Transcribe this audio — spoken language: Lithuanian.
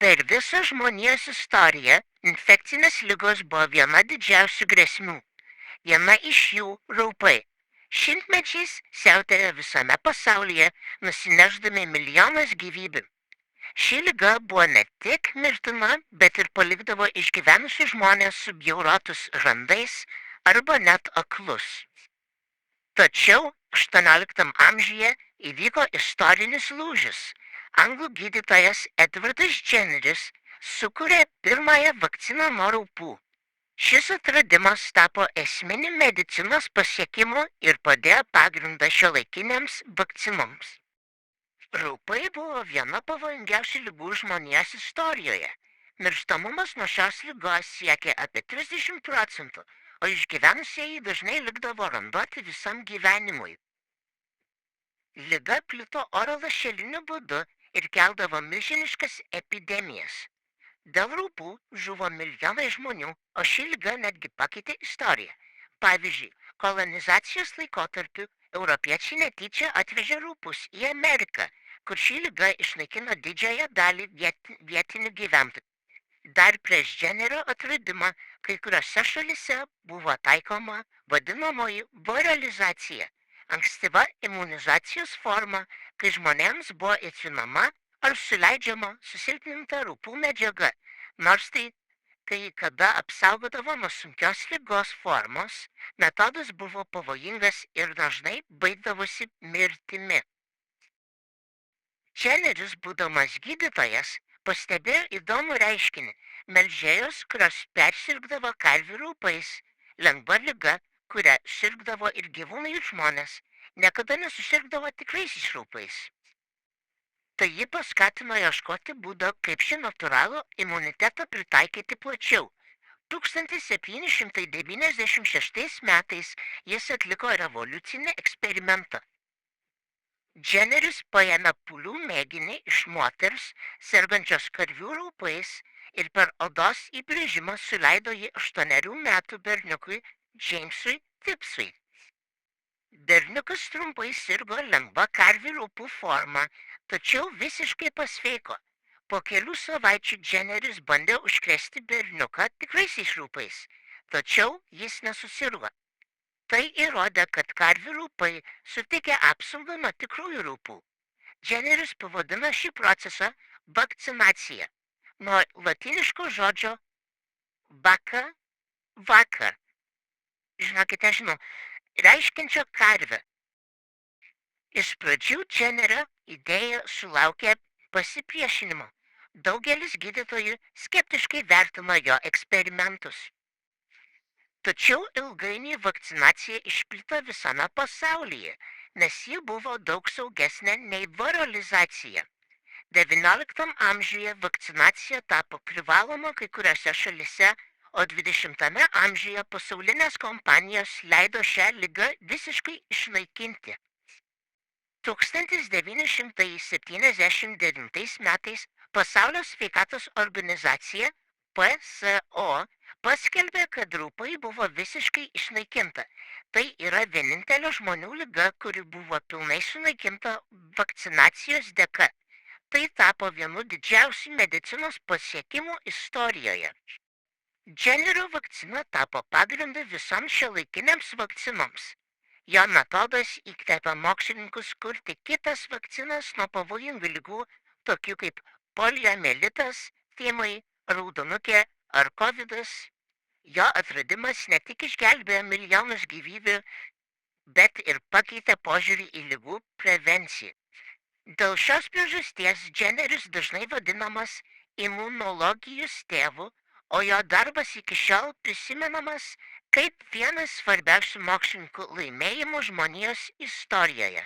Per visą žmonijos istoriją infekcinės ligos buvo viena didžiausių grėsmių. Viena iš jų - raupai. Šimtmečiais siautėjo visame pasaulyje, nusinešdami milijonas gyvybių. Ši liga buvo ne tik mirtina, bet ir palikdavo išgyvenusius žmonės subjaurotus randais arba net aklus. Tačiau XVIII amžiuje įvyko istorinis lūžis. Anglų gydytojas Edvardas Jenneris sukūrė pirmąją vakciną nuo raupų. Šis atradimas tapo esminiu medicinos pasiekimu ir padėjo pagrindą šiuolaikinėms vakcinoms. Raupai buvo viena pavojingiausių ligų žmonijos istorijoje. Mirštamumas nuo šios ligos siekė apie 30%, o išgyvenusieji dažnai likdavo randuoti visam gyvenimui. Liga plito oro lašeliniu būdu ir keldavo milžiniškas epidemijas. Dėl raupų žuvo milijonai žmonių, o ši liga netgi pakeitė istoriją. Pavyzdžiui, kolonizacijos laikotarpiu europiečiai netyčia atvežė raupus į Ameriką, kur ši liga išnaikino didžiąją dalį vietinių gyventojų. Dar prieš Jennerio atradimą kai kuriuose šalise buvo taikoma vadinamoji viralizacija - ankstyva imunizacijos forma, kai žmonėms buvo įtrinama ar suleidžiama susilpninta raupų medžiaga, nors tai kai kada apsaugodavo nuo sunkios ligos formos, metodas buvo pavojingas ir dažnai baigdavosi mirtimi. Jenneris, būdamas gydytojas, pastebėjo įdomų reiškinį - melžėjos, kurios persirgdavo karvių raupais, lengva liga, kurią sirgdavo ir gyvūnai ir žmonės, niekada nesusirgdavo tikraisiais raupais. Tai ji paskatino ieškoti būdo, kaip šį natūralų imunitetą pritaikyti plačiau. 1796 metais jis atliko revoliucinį eksperimentą. Jenneris paėmė pūlių mėginį iš moters, sergančios karvių raupais, ir per odos įbrėžimą suleido jį 8 metų berniukui Jamesui Tipsui. Berniukas trumpai sirgo lengva karvių raupų forma, tačiau visiškai pasveiko. Po kelių savaičių Jenneris bandė užkrėsti berniuką tikraisiais raupais, tačiau jis nesusirgo. Tai įrodė, kad karvių raupai suteikia apsaugą nuo tikrųjų raupų. Jenneris pavadino šį procesą vakcinacija, nuo latiniško žodžio vaka, vakar, žinokite, žinau, reiškiančio karvę. Iš pradžių Jennerio idėja sulaukė pasipriešinimo. Daugelis gydytojų skeptiškai vertino jo eksperimentus. Tačiau ilgainiui vakcinacija išplito visame pasaulyje, nes ji buvo daug saugesnė nei viralizacija. XIX amžiuje vakcinacija tapo privaloma kai kuriuose šalise, o XX amžiuje pasaulinės kompanijos leido šią ligą visiškai išnaikinti. 1979 metais Pasaulio sveikatos organizacija PSO paskelbė, kad raupai buvo visiškai išnaikinta. Tai yra vienintelė žmonių liga, kuri buvo pilnai sunaikinta vakcinacijos dėka. Tai tapo vienu didžiausių medicinos pasiekimų istorijoje. Jennerio vakcina tapo pagrindu visoms šiuolaikinėms vakcinoms. Jo metodas įkvėpė mokslininkus kurti kitas vakcinas nuo pavojingų ligų, tokių kaip poliomielitas, tymai, raudonukė ar covidas. Jo atradimas ne tik išgelbėjo milijonus gyvybių, bet ir pakeitė požiūrį į ligų prevenciją. Dėl šios priežasties Jenneris dažnai vadinamas imunologijos tėvu, o jo darbas iki šiol prisimenamas kaip vienas svarbiausių mokslininkų laimėjimų žmonijos istorijoje.